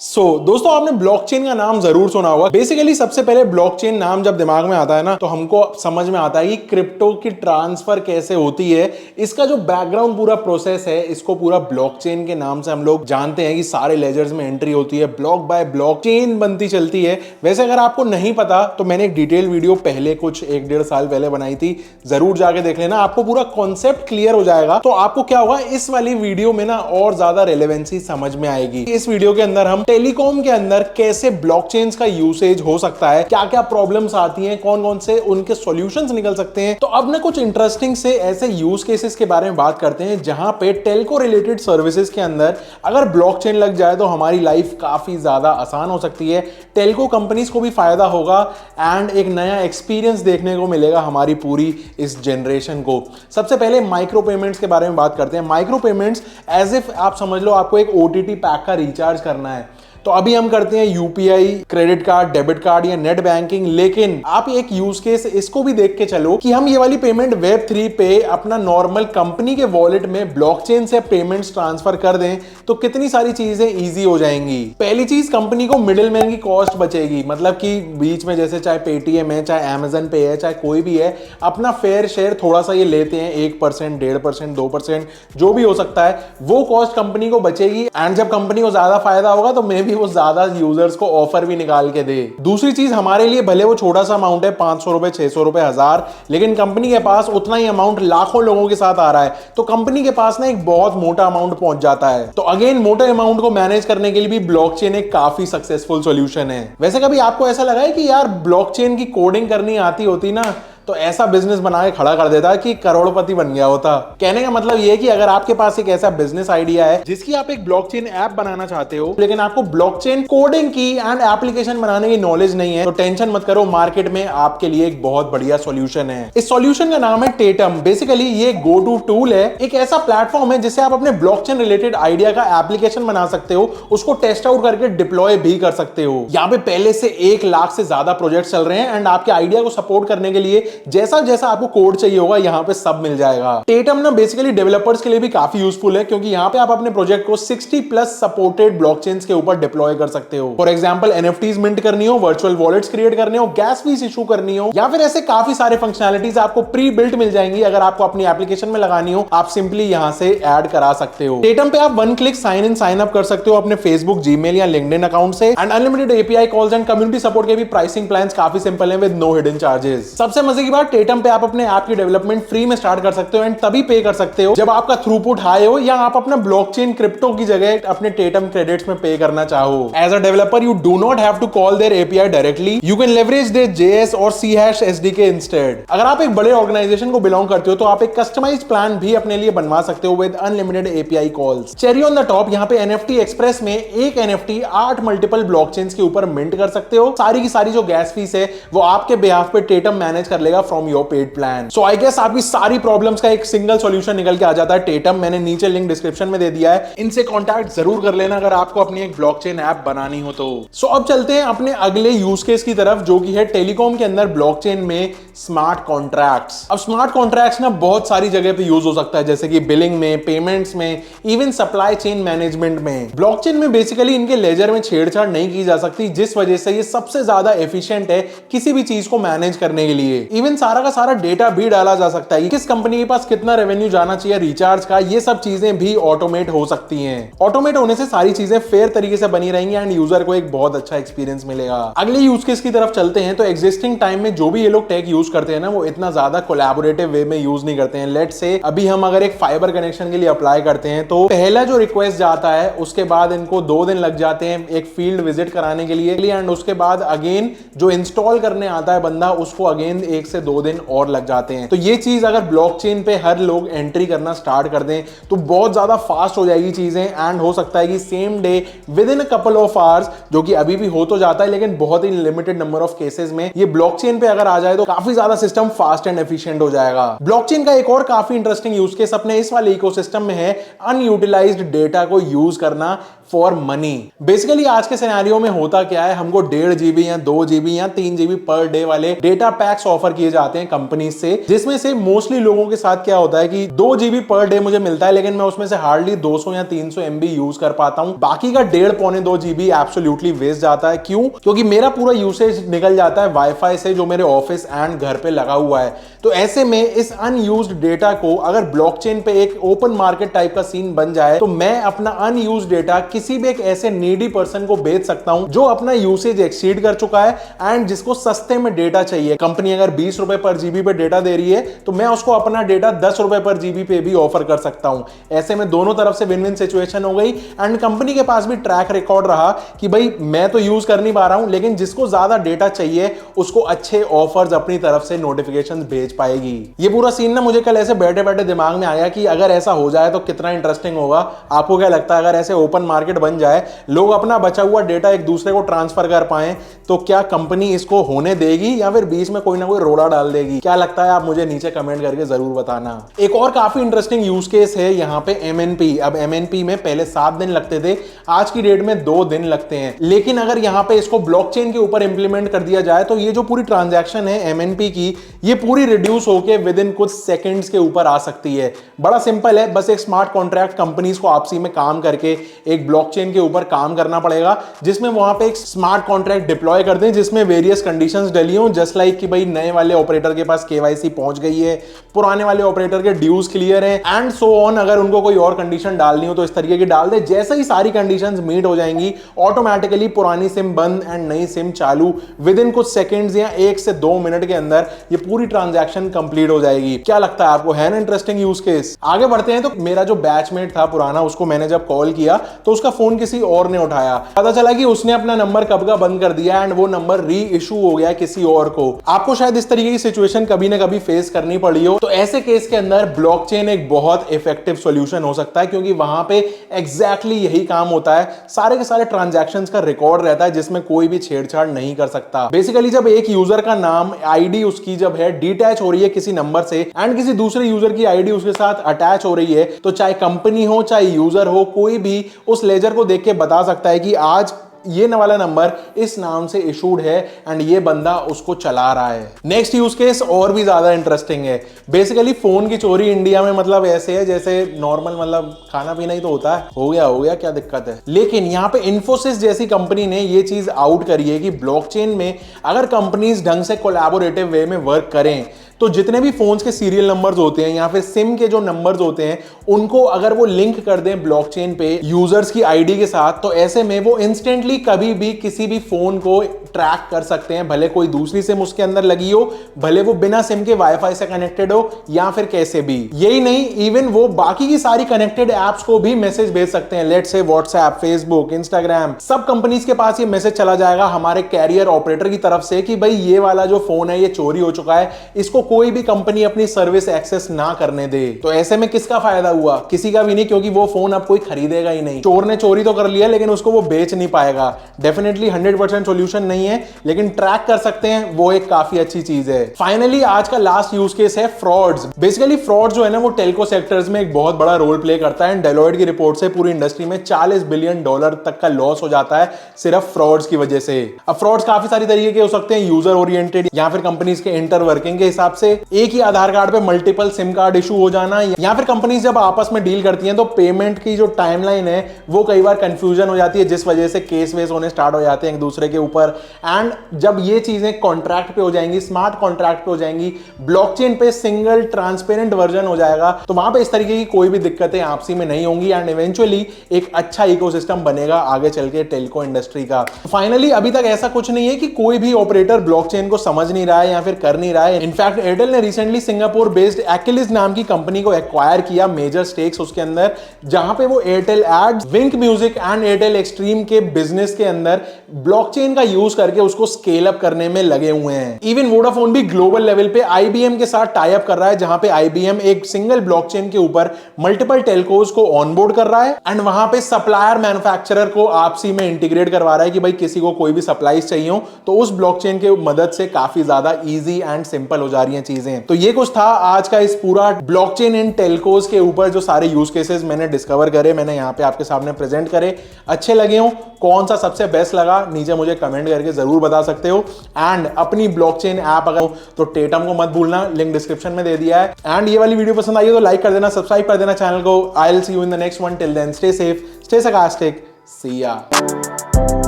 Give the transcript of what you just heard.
दोस्तों आपने ब्लॉकचेन का नाम जरूर सुना होगा। बेसिकली सबसे पहले ब्लॉकचेन नाम जब दिमाग में आता है ना, तो हमको समझ में आता है कि क्रिप्टो की ट्रांसफर कैसे होती है। इसका जो बैकग्राउंड पूरा प्रोसेस है, इसको पूरा ब्लॉकचेन के नाम से हम लोग जानते हैं कि सारे लेजर्स में एंट्री होती है, ब्लॉक बाय ब्लॉक चेन बनती चलती है। वैसे अगर आपको नहीं पता तो मैंने एक डिटेल वीडियो पहले कुछ 1-1.5 साल पहले बनाई थी, जरूर जाके देख लेना, आपको पूरा कॉन्सेप्ट क्लियर हो जाएगा। तो आपको क्या होगा, इस वाली वीडियो में ना और ज्यादा रेलेवेंसी समझ में आएगी। इस वीडियो के अंदर हम टेलीकॉम के अंदर कैसे ब्लॉकचेन्स का यूसेज हो सकता है, क्या क्या प्रॉब्लम्स आती हैं, कौन कौन से उनके सॉल्यूशंस निकल सकते हैं। तो अब ना कुछ इंटरेस्टिंग से ऐसे यूज केसेस के बारे में बात करते हैं जहां पे टेलको रिलेटेड सर्विसेज के अंदर अगर ब्लॉकचेन लग जाए तो हमारी लाइफ काफी ज्यादा आसान हो सकती है, टेलको कंपनीज को भी फायदा होगा एंड एक नया एक्सपीरियंस देखने को मिलेगा हमारी पूरी इस जनरेशन को। सबसे पहले माइक्रो पेमेंट्स के बारे में बात करते हैं। माइक्रो पेमेंट्स एज इफ आप समझ लो आपको एक ओटीटी पैक का रिचार्ज करना है, तो अभी हम करते हैं UPI, credit card, debit card या नेट बैंकिंग। लेकिन आप एक यूज केस इसको भी देख के चलो कि हम ये वाली पेमेंट वेब3 पे अपना नॉर्मल कंपनी के वॉलेट में ब्लॉकचेन से पेमेंट्स ट्रांसफर कर दें तो कितनी सारी चीजें इजी हो जाएंगी। पहली चीज, कंपनी को मिडिलमैन की कॉस्ट बचेगी, मतलब कि बीच में जैसे चाहे पेटीएम है, चाहे अमेजन पे है, चाहे कोई भी है, अपना फेयर शेयर थोड़ा सा ये लेते हैं, 1%, 1.5%, 2%, जो भी हो सकता है, वो कॉस्ट कंपनी को बचेगी। एंड जब कंपनी को ज्यादा फायदा होगा तो मे भी वो ज्यादा यूजर्स को ऑफर भी निकाल के दे। दूसरी चीज, हमारे लिए भले वो छोटा सा अमाउंट है, 500 रुपए, 600 रुपए, 1000, लेकिन कंपनी के पास उतना ही अमाउंट लाखों लोगों के साथ आ रहा है, तो कंपनी के पास ना एक बहुत मोटा अमाउंट पहुंच जाता है। तो अगेन मोटे अमाउंट को मैनेज करने के लिए भी ब्लॉकचेन एक काफी सक्सेसफुल सॉल्यूशन है। वैसे कभी आपको ऐसा लगा है कि यार ब्लॉकचेन की कोडिंग करनी आती होती ना तो ऐसा बिजनेस बना के खड़ा कर देता कि करोड़पति बन गया होता। कहने का मतलब यह है कि अगर आपके पास एक ऐसा बिजनेस आइडिया है जिसकी आप एक ब्लॉकचेन ऐप बनाना चाहते हो, लेकिन आपको ब्लॉकचेन कोडिंग की एंड एप्लीकेशन बनाने की नॉलेज नहीं है, तो टेंशन मत करो, मार्केट में आपके लिए एक बहुत बढ़िया सॉल्यूशन है। इस सॉल्यूशन का नाम है टेटम। बेसिकली ये गो टू टूल है, एक ऐसा प्लेटफॉर्म है जिससे आप अपने ब्लॉकचेन रिलेटेड आइडिया का एप्लीकेशन बना सकते हो, उसको टेस्ट आउट करके डिप्लॉय भी कर सकते हो। यहाँ पे पहले से 1 लाख से ज्यादा प्रोजेक्ट चल रहे हैं एंड आपके आइडिया को सपोर्ट करने के लिए जैसा जैसा आपको कोड चाहिए होगा यहां पे सब मिल जाएगा। टेटम ना बेसिकली डेवलपर्स के लिए भी काफी यूजफुल है, क्योंकि यहां पे आप अपने प्रोजेक्ट को 60+ सपोर्टेड ब्लॉकचेन्स के ऊपर डिप्लॉय कर सकते हो। फॉर एग्जांपल एनएफटीज मिंट करनी हो, वर्चुअल वॉलेट्स क्रिएट करने हो, गैस फीस इशू करनी हो, या फिर ऐसे काफी सारे फंक्शनैलिटीज आपको प्री बिल्ट मिल जाएंगी। अगर आपको अपनी एप्लीकेशन में लगानी हो, आप सिंपली यहां से ऐड करा सकते हो। टेटम पे आप 1 click sign in sign up कर सकते हो अपने फेसबुक, जीमेल या लिंक्डइन अकाउंट से। And unlimited API calls and community support के भी प्राइसिंग प्लान्स काफी सिंपल है विद नो हिडन चार्जेस। सबसे मजे की बात, टेटम पे आप अपने ऐप की डेवलपमेंट फ्री में स्टार्ट कर सकते हो एंड तभी पे कर सकते हो जब आपका थ्रूपुट हाई हो, या आप अपना ब्लॉकचेन क्रिप्टो की जगह अपने टेटम क्रेडिट्स में पे करना चाहो। As a developer you do not have to call their API directly, you can leverage their JS और सी हैश एसडीके इंस्टेड। अगर आप एक बड़े ऑर्गेनाइजेशन को बिलोंग करते हो तो आप एक कस्टमाइज्ड प्लान भी अपने लिए बनवा सकते हो with unlimited API calls. Cherry on the top, यहाँ पे एनएफटी एक्सप्रेस में एक एनएफटी 8 मल्टीपल ब्लॉकचेन्स के ऊपर मिंट कर सकते हो। सारी की सारी जो गैस फीस है वो आपके बिहाफ पे टेटम मैनेज कर लेगा from your paid plan. So I guess आपकी सारी प्रॉब्लम्स का एक सिंगल सॉल्यूशन निकल के आ जाता है टेटम। मैंने नीचे लिंक डिस्क्रिप्शन में दे दिया है, इनसे कांटेक्ट जरूर कर लेना अगर आपको अपनी एक ब्लॉकचेन ऐप बनानी हो तो। सो अब चलते हैं अपने अगले यूज केस की तरफ, जो कि है टेलीकॉम के अंदर ब्लॉकचेन में स्मार्ट कॉन्ट्रैक्ट्स। अब स्मार्ट कॉन्ट्रैक्ट्स ना बहुत सारी जगह पे यूज हो सकता है, जैसे कि बिलिंग में, पेमेंट्स में, इवन सप्लाई चेन मैनेजमेंट में। ब्लॉकचेन में बेसिकली इनके लेजर में छेड़छाड़ नहीं की जा सकती, जिस वजह से ये सबसे ज्यादा एफिशिएंट है किसी भी चीज को मैनेज करने के लिए। इवन सारा का सारा डेटा भी डाला जा सकता है, किस कंपनी के पास कितना रेवेन्यू जाना चाहिए रिचार्ज का, ये सब चीजें भी ऑटोमेट हो सकती हैं। ऑटोमेट होने से सारी चीजें फेयर तरीके से बनी रहेंगी एंड यूजर को एक बहुत अच्छा एक्सपीरियंस मिलेगा। अगले यूज केस की तरफ चलते हैं। तो एग्जिस्टिंग टाइम में जो भी ये लोग टेक यूज करते हैं ना, वो इतना ज्यादा कोलैबोरेटिव वे में यूज नहीं करते हैं। लेट्स से अभी हम अगर एक फाइबर कनेक्शन के लिए अप्लाई करते हैं तो पहला जो रिक्वेस्ट जाता है उसके बाद इनको 2 दिन लग जाते हैं एक फील्ड विजिट कराने के लिए, एंड उसके बाद अगेन जो इंस्टॉल करने आता है बंदा, उसको अगेन 1 से 2 दिन और लग जाते हैं। तो ये चीज अगर ब्लॉकचेन पे हर लोग एंट्री करना स्टार्ट कर दें तो बहुत ज्यादा फास्ट हो जाएगी चीजें, एंड हो सकता है कि same day with in a couple of hours, जो कि अभी भी हो तो जाता है लेकिन बहुत ही लिमिटेड नंबर ऑफ केसेस में, ये ब्लॉकचेन पे अगर आ जाए तो काफी ज्यादा सिस्टम फास्ट एंड एफिशिएंट हो जाएगा। ब्लॉकचेन का एक और काफी इंटरेस्टिंग यूज केस अपने इस वाले इकोसिस्टम में है अनयूटिलाइज्ड डेटा को यूज करना फॉर मनी। बेसिकली आज के सिनेरियो में होता क्या है, हमको 1.5 GB या 2 GB या 3 GB पर डे वाले डेटा पैक्स ऑफर किए जाते हैं कंपनी से, जिसमें से मोस्टली लोगों के साथ क्या होता है कि 2 GB पर डे मुझे मिलता है, लेकिन मैं उसमें से हार्डली 200 या 300 MB यूज कर पाता हूं। बाकी का 1.5-2 GB एब्सोल्युटली वेस्ट जाता है। क्यों? क्योंकि मेरा पूरा यूसेज निकल जाता है वाईफाई से जो मेरे ऑफिस एंड घर पे लगा हुआ है। तो ऐसे में इस अनयूज्ड डेटा को अगर ब्लॉकचेन पे एक ओपन मार्केट टाइप का सीन बन जाए तो मैं अपना अनयूज्ड डेटा किसी भी एक ऐसे नीडी पर्सन को बेच सकता हूं जो अपना यूसेज एक्सीड कर चुका है एंड जिसको सस्ते में डेटा चाहिए। कंपनी अगर 20 रुपए पर जीबी पे डेटा दे रही है तो मैं उसको अपना डेटा 10 रुपए पर जीबी पे भी ऑफर कर सकता हूं। ऐसे में दोनों तरफ से विन विन सिचुएशन हो गई एंड कंपनी के पास भी ट्रैक रिकॉर्ड रहा कि भाई मैं तो यूज कर नहीं पा रहा हूं, लेकिन जिसको ज्यादा डेटा चाहिए उसको अच्छे ऑफर्स अपनी तरफ से नोटिफिकेशन भेज पाएगी। ये पूरा सीन ना मुझे कल ऐसे बैठे बैठे दिमाग में आया कि अगर ऐसा हो जाए तो कितना इंटरेस्टिंग होगा। आपको क्या लगता है अगर ऐसे ओपन मार्केट बन जाए, लोग अपना बचा हुआ डेटा एक दूसरे को ट्रांसफर कर पाए, तो क्या कंपनी इसको होने देगी या फिर बीच में कोई ना कोई रोड़ा डाल देगी? क्या लगता है आप मुझे नीचे कमेंट करके जरूर बताना। एक और काफी इंटरेस्टिंग यूज केस है यहाँ पे MNP। अब MNP में पहले 7 दिन लगते थे, आज की डेट में 2 दिन लगते हैं। लेकिन अगर यहाँ पे इसको ब्लॉकचेन के ऊपर इंप्लीमेंट कर दिया जाए तो ये जो पूरी ट्रांजैक्शन है MNP की, ये पूरी रिड्यूस होके विद इन कुछ सेकंड्स के ऊपर आ सकती है। बड़ा सिंपल है, बस एक स्मार्ट कॉन्ट्रैक्ट कंपनीज को आपसी में काम करके एक ब्लॉकचेन के ऊपर काम करना पड़ेगा, जिसमें वहां पे एक स्मार्ट कॉन्ट्रैक्ट डिप्लॉय कर दें जिसमें वेरियस कंडीशंस डली हो, जस्ट लाइक कि भाई नए वाले ऑपरेटर के पास KYC पहुंच गई है, पुराने वाले ऑपरेटर के ड्यूज क्लियर है एंड सो ऑन। अगर उनको कोई और कंडीशन डालनी हो तो इस तरीके की डाल दे। जैसे ही सारी कंडीशंस मीट हो जाएंगी, ऑटोमेटिकली पुरानी सिम बंद एंड नई सिम चालू विद इन कुछ सेकंड्स या 1 से 2 मिनट के अंदर ये पूरी ट्रांजैक्शन कंप्लीट हो जाएगी। क्या लगता है आपको? है ना इंटरेस्टिंग यूज केस? आगे बढ़ते हैं। तो मेरा जो बैचमेट था पुराना, उसको मैंने जब कॉल किया तो उसका फोन किसी और ने उठाया। पता चला कि उसने अपना नंबर कब का बंद कर दिया एंड वो नंबर री इशू हो गया किसी और को। आपको शायद इस तरीके की सिचुएशन कभी ना कभी फेस करनी पड़ी हो। तो ऐसे केस के अंदर ब्लॉकचेन एक बहुत इफेक्टिव सॉल्यूशन हो सकता है, क्योंकि वहां पे एग्जैक्टली यही काम होता है। सारे के सारे ट्रांजैक्शंस का रिकॉर्ड रहता है जिसमें कोई भी छेड़छाड़ नहीं कर सकता। बेसिकली जब एक यूजर का नाम, आईडी उसकी जब है डिटैच हो रही है किसी नंबर से एंड किसी दूसरे यूजर की आईडी उसके साथ अटैच हो रही है, तो चाहे कंपनी हो चाहे यूजर हो, कोई भी उस लेजर को देख के बता सकता है कि आज ये वाला नंबर इस नाम से इशूड है एंड ये बंदा उसको चला रहा है। नेक्स्ट यूज केस और भी ज्यादा इंटरेस्टिंग है। बेसिकली फोन की चोरी इंडिया में मतलब ऐसे है जैसे नॉर्मल मतलब खाना पीना ही तो होता है, हो गया क्या दिक्कत है। लेकिन यहाँ पे इन्फोसिस जैसी कंपनी ने ये चीज आउट करी है कि ब्लॉकचेन में अगर कंपनीज ढंग से कोलैबोरेटिव वे में वर्क करें तो जितने भी फोन्स के सीरियल नंबर्स होते हैं या फिर सिम के जो नंबर्स होते हैं उनको अगर वो लिंक कर दें ब्लॉकचेन पे यूजर्स की आईडी के साथ, तो ऐसे में वो इंस्टेंटली कभी भी किसी भी फोन को ट्रैक कर सकते हैं, भले कोई दूसरी सिम उसके अंदर लगी हो, भले वो बिना सिम के वाईफाई से कनेक्टेड हो या फिर कैसे भी। यही नहीं, इवन वो बाकी की सारी कनेक्टेड एप्स को भी मैसेज भेज सकते हैं। Let's say WhatsApp, Facebook, Instagram, सब कंपनीज के पास ये मैसेज चला जाएगा हमारे कैरियर ऑपरेटर की तरफ से कि भाई ये वाला जो फोन है ये चोरी हो चुका है, इसको कोई भी कंपनी अपनी सर्विस एक्सेस ना करने दे। तो ऐसे में किसका फायदा हुआ? किसी का भी नहीं, क्योंकि वो फोन अब कोई खरीदेगा ही नहीं। चोर ने चोरी तो कर लिया लेकिन उसको वो बेच नहीं पाएगा। डेफिनेटली 100% सॉल्यूशन नहीं है, लेकिन ट्रैक कर सकते हैं, वो एक काफी अच्छी चीज है। फाइनली आज का लास्ट यूज केस है फ्रॉड्स। बेसिकली फ्रॉड जो है ना वो टेल्को सेक्टर्स में एक बहुत बड़ा रोल प्ले करता है। डेलॉयट की रिपोर्ट से पूरी इंडस्ट्री में $40 बिलियन तक का लॉस हो जाता है सिर्फ फ्रॉड्स की वजह से। अब फ्रॉड्स काफी सारी तरीके के हो सकते हैं, यूजर ओरिएंटेड या फिर कंपनीज के इंटर वर्किंग के हिसाब से, एक ही आधार कार्ड पे मल्टीपल सिम कार्ड इशू हो जाना, या फिर कंपनीज जब आपस में डील करती हैं तो पेमेंट की जो टाइमलाइन है वो कई बार कंफ्यूजन हो जाती है, जिस वजह से केस वेस होने स्टार्ट हो जाते हैं एक दूसरे के ऊपर। एंड जब ये चीजें कॉन्ट्रैक्ट पे हो जाएंगी, स्मार्ट कॉन्ट्रैक्ट पे हो जाएंगी, ब्लॉकचेन पे सिंगल ट्रांसपेरेंट वर्जन हो जाएगा, तो वहां पे इस तरीके की कोई भी दिक्कतें आपसी में नहीं होंगी एंड इवेंचुअली एक अच्छा इकोसिस्टम बनेगा आगे चल के टेल्को इंडस्ट्री का। फाइनली अभी तक ऐसा कुछ नहीं है कि कोई भी ऑपरेटर ब्लॉकचेन को समझ नहीं रहा है या फिर कर नहीं रहा है। इनफैक्ट एयरटेल ने रिसेंटली सिंगापुर बेस्ड एक्लिस नाम की कंपनी को एक्वायर किया, मेजर स्टेक्स उसके अंदर, जहां पे वो Airtel ads, Wink Music and Airtel Xtreme के बिजनेस के अंदर ब्लॉकचेन का यूज करके उसको स्केल अप करने में लगे हुए हैं। इवन वोडाफोन भी ग्लोबल लेवल पे IBM के साथ टाई अप कर रहा है, जहां पे IBM एक सिंगल ब्लॉकचेन के ऊपर मल्टीपल टेलकोस को ऑनबोर्ड कर रहा है एंड वहां पे सप्लायर मैन्युफैक्चरर को आपसी में इंटीग्रेट करवा रहा है कि भाई किसी को कोई भी सप्लाईज चाहिए हो तो उस ब्लॉकचेन के मदद से काफी ज्यादा इजी एंड सिंपल हो जा रही हैं चीजें। तो ये कुछ था आज का इस पूरा ब्लॉकचेन इन टेलकोस के ऊपर जो सारे यूज केसेस मैंने डिस्कवर करे, मैंने यहां पे आपके सामने प्रेजेंट करे। अच्छे लगे हो, कौन सा सबसे बेस्ट लगा नीचे मुझे कमेंट करके करके जरूर बता सकते हो। एंड अपनी ब्लॉकचेन ऐप अगर हो तो टेटम को मत भूलना, लिंक डिस्क्रिप्शन में दे दिया है। एंड ये वाली वीडियो पसंद आई हो तो लाइक कर देना, सब्सक्राइब कर देना चैनल को। I will see you in the next one, till then stay safe, stay sarcastic, see ya।